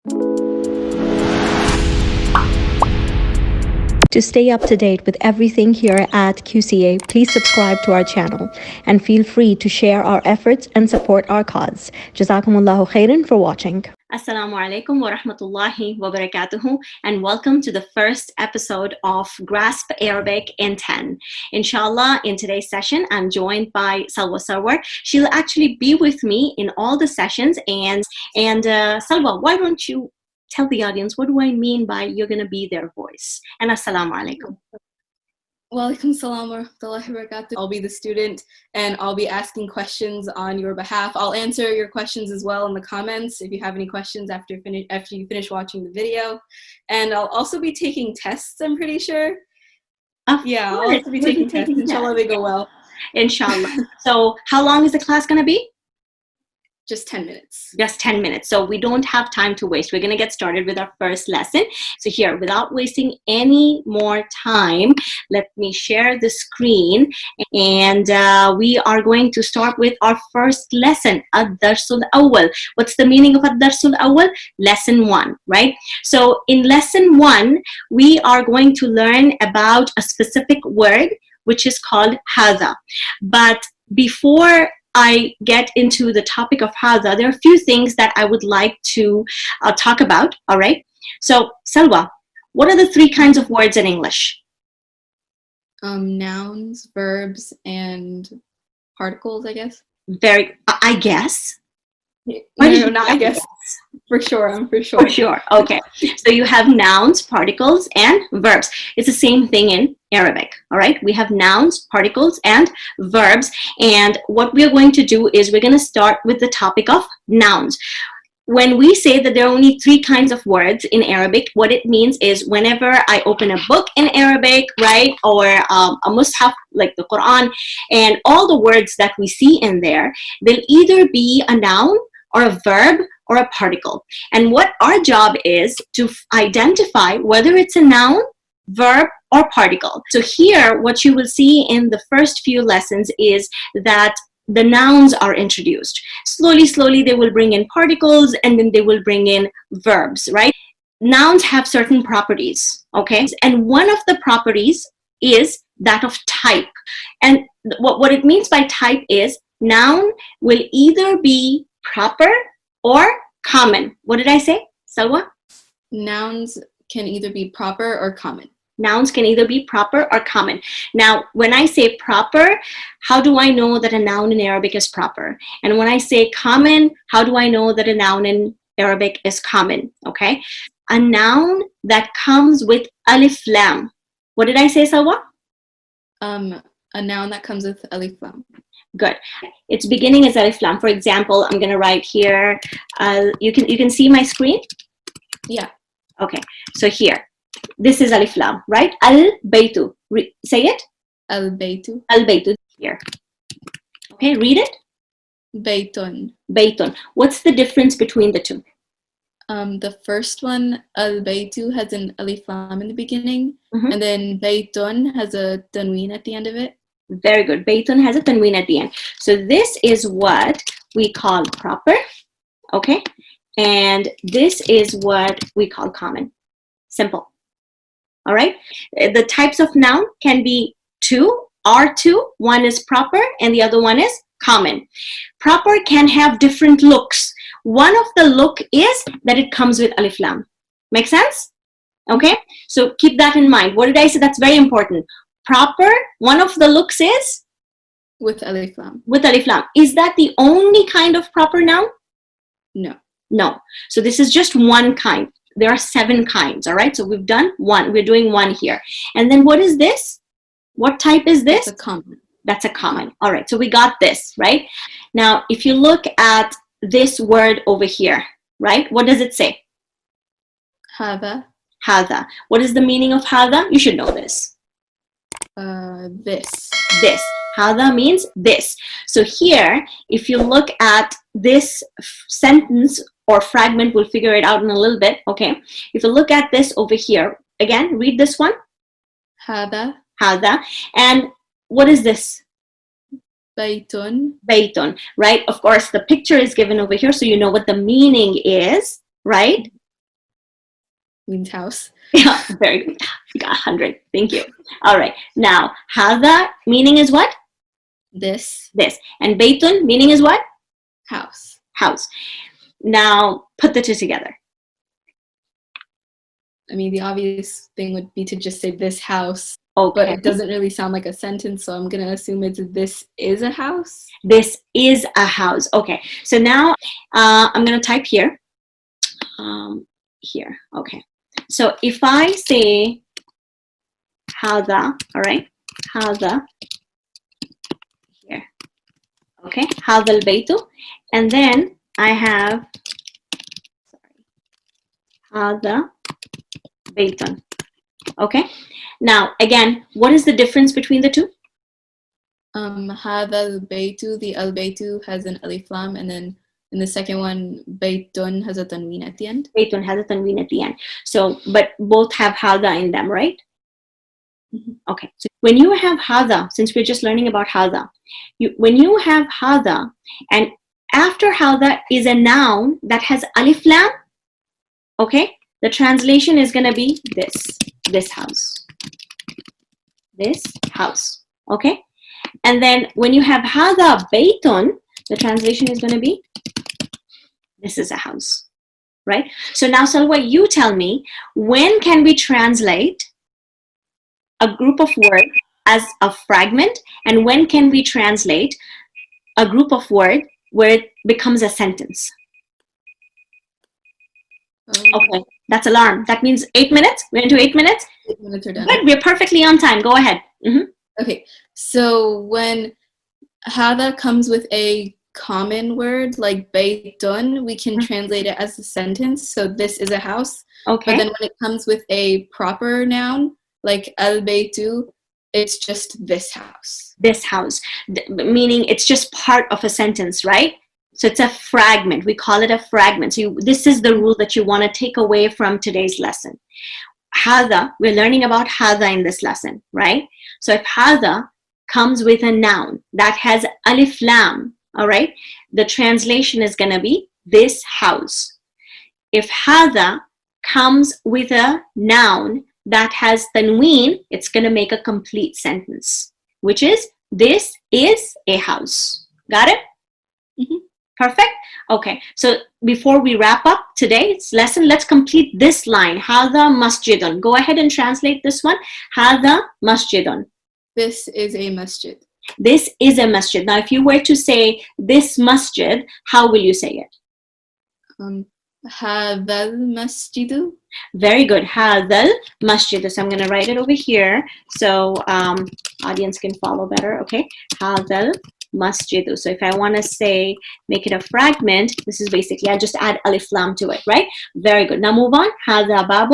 To stay up to date with everything here at QCA, please subscribe to our channel and feel free to share our efforts and support our cause. Jazakumullahu khairan for watching. Assalamu alaikum wa rahmatullahi wa barakatuhu, and welcome to the first episode of Grasp Arabic in 10. Inshallah, in today's session, I'm joined by Salwa Sarwer. She'll actually be with me in all the sessions. And Salwa, why don't you tell the audience, what do I mean by you're going to be their voice? And assalamu alaikum. Walaikum salam wa rahmatullahi wa barakatuh. I'll be the student and I'll be asking questions on your behalf. I'll answer your questions as well in the comments if you have any questions after you finish watching the video. And I'll also be taking tests, I'm pretty sure. Yeah, I'll also be taking tests. Inshallah, they go well. Inshallah. So how long is the class going to be? Just 10 minutes. Just 10 minutes. So we don't have time to waste. We're going to get started with our first lesson. So here, without wasting any more time, let me share the screen. And we are going to start with our first lesson, Ad-Darsul Awwal. What's the meaning of Ad-Darsul Awwal? Lesson 1, right? So in lesson 1, we are going to learn about a specific word, which is called hadha. But before I get into the topic of hadha, there are a few things that I would like to talk about, all right? So, Salwa, what are the 3 kinds of words in English? Nouns, verbs, and particles, I guess. I guess? No, not I guess. For sure, I'm for sure. For sure, okay. So you have nouns, particles, and verbs. It's the same thing in Arabic, all right? We have nouns, particles, and verbs. And what we're going to do is we're going to start with the topic of nouns. When we say that there are only 3 kinds of words in Arabic, what it means is whenever I open a book in Arabic, right, or a mushaf like the Quran, and all the words that we see in there, they'll either be a noun or a verb or a particle. And what our job is to identify whether it's a noun, verb, or particle. So here, what you will see in the first few lessons is that the nouns are introduced. Slowly, they will bring in particles, and then they will bring in verbs, right? Nouns have certain properties, okay? And one of the properties is that of type. And what it means by type is noun will either be proper or common. What did I say, Salwa? Nouns can either be proper or common. Nouns can either be proper or common. Now, when I say proper, how do I know that a noun in Arabic is proper? And when I say common, how do I know that a noun in Arabic is common? Okay? A noun that comes with alif lam. What did I say, Salwa? A noun that comes with alif lam. Good. Its beginning is alif lam. For example, I'm going to write here. You can see my screen? Yeah. Okay. So here, this is alif lam, right? Al-baytu. Say it. Al-baytu. Al-baytu. Here. Okay, read it. Baytun. Baytun. What's the difference between the 2? The first one, al-baytu, has an alif lam in the beginning, and then baytun has a tanween at the end of it. Very good. Baytun has a tanween at the end. So this is what we call proper, okay? And this is what we call common. Simple. All right? The types of noun can be 2, are 2. One is proper and the other one is common. Proper can have different looks. One of the look is that it comes with alif lam. Make sense? Okay? So keep that in mind. What did I say? That's very important. Proper, one of the looks is? With alif lam. With alif lam. Is that the only kind of proper noun? No. No. So this is just one kind. There are 7 kinds, all right? So we've done 1. We're doing 1 here. And then what is this? What type is this? That's a common. That's a common. All right, so we got this, right? Now, if you look at this word over here, right? What does it say? Hadha. Hadha. What is the meaning of hadha? You should know this. This. This. Hadha means this. So here, if you look at this sentence or fragment, we'll figure it out in a little bit, okay? If you look at this over here, again, read this one. Hadha. Hadha. And what is this? Baytun. Baytun, right? Of course, the picture is given over here, so you know what the meaning is, right? means house. Yeah, very good. You got 100. Thank you. All right. Now, hada meaning is what? This. This. And baytun meaning is what? House. House. Now, put the two together. I mean, the obvious thing would be to just say this house, Okay. but it doesn't really sound like a sentence, so I'm going to assume it's this is a house. This is a house. Okay. So now I'm going to type here. Here. Okay. So if I say hada, all right, hada here. Okay, hada al-baytu, and then I have hada baytun. Okay. Now again, what is the difference between the two? هذا البيت, the al-baytu has an alif lam, and then in the second one, baytun has a tanween at the end. Baytun has a tanween at the end. So, but both have hada in them, right? Mm-hmm. Okay. So when you have hada, since we're just learning about hada, when you have hada, and after hada is a noun that has alif lam, okay, the translation is going to be this house. This house. Okay. And then when you have hada baytun, the translation is going to be this is a house, right? So now, Salwa, you tell me, when can we translate a group of words as a fragment, and when can we translate a group of words where it becomes a sentence? Okay, that's alarm. That means 8 minutes. We're into 8 minutes. 8 minutes are done. Good, we're perfectly on time. Go ahead. Okay, so when hada comes with a common word like baytun, we can translate it as a sentence. So this is a house. Okay. But then when it comes with a proper noun like al-baytu, it's just this house. This house, meaning it's just part of a sentence, right? So it's a fragment. We call it a fragment. So this is the rule that you want to take away from today's lesson. Hada, we're learning about hada in this lesson, right? So if hada comes with a noun that has alif lam, all right, the translation is going to be this house. If hada comes with a noun that has tanween, it's going to make a complete sentence, which is this is a house. Got it? Mm-hmm. Perfect. Okay, so before we wrap up today's lesson, let's complete this line. Hada masjidun. Go ahead and translate this one. Hada masjidun. This is a masjid. This is a masjid. Now, if you were to say this masjid, how will you say it? هذا المسجد. Very good. هذا المسجد. So I'm going to write it over here so audience can follow better. Okay. هذا المسجد. So if I want to say, make it a fragment, this is basically, I just add alif lam to it, right? Very good. Now move on. هذا باب.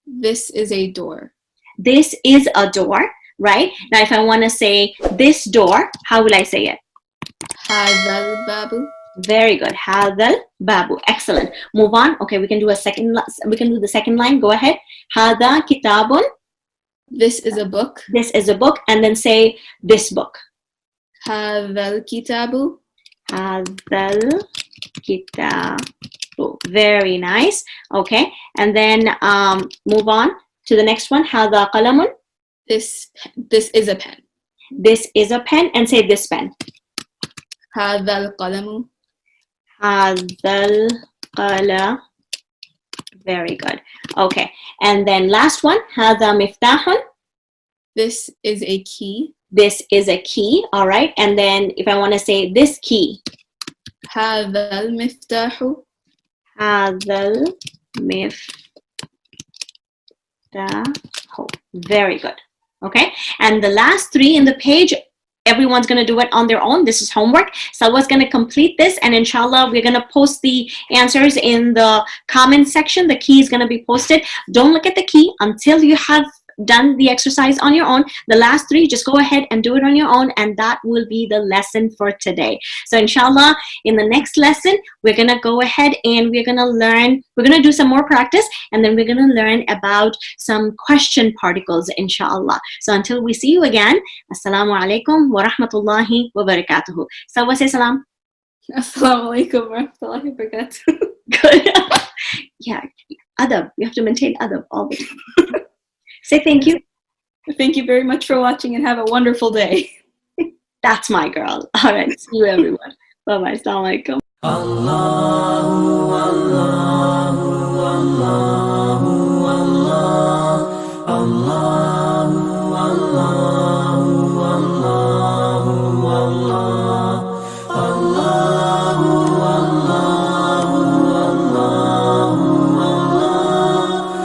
This is a door. This is a door, right? Now if I want to say this door, how will I say it? هذا الباب. Very good. هذا الباب. Excellent. Move on. Okay, we can do the second line. Go ahead. هذا كتاب. This is a book. This is a book, and then say this book. هذا الكتاب. هذا الكتاب. Very nice. Okay, and then move on to the next one. هذا قلم. This is a pen. This is a pen, and say this pen. هذا القلم. هذا القلم. Very good. Okay, and then last one. هذا مفتاح. This is a key. This is a key. All right, and then if I want to say this key. هذا المفتاح. هذا المفتاح. Very good. Okay, and the last three in the page, everyone's going to do it on their own. This is homework. Salwa's going to complete this, and inshallah, we're going to post the answers in the comment section. The key is going to be posted. Don't look at the key until you have done the exercise on your own. The last three, just go ahead and do it on your own, and that will be the lesson for today. So inshallah, in the next lesson, we're going to go ahead and we're going to learn, we're going to do some more practice, and then we're going to learn about some question particles, inshallah. So until we see you again, assalamu alaikum wa rahmatullahi wa barakatuhu. Salwa, say salam. Assalamu alaikum wa rahmatullahi wa barakatuh. Good. Yeah, adab. You have to maintain adab all the time. Say thank you. Thank you very much for watching and have a wonderful day. That's my girl. All right. See you everyone. Bye bye. Assalamu alaikum. Allah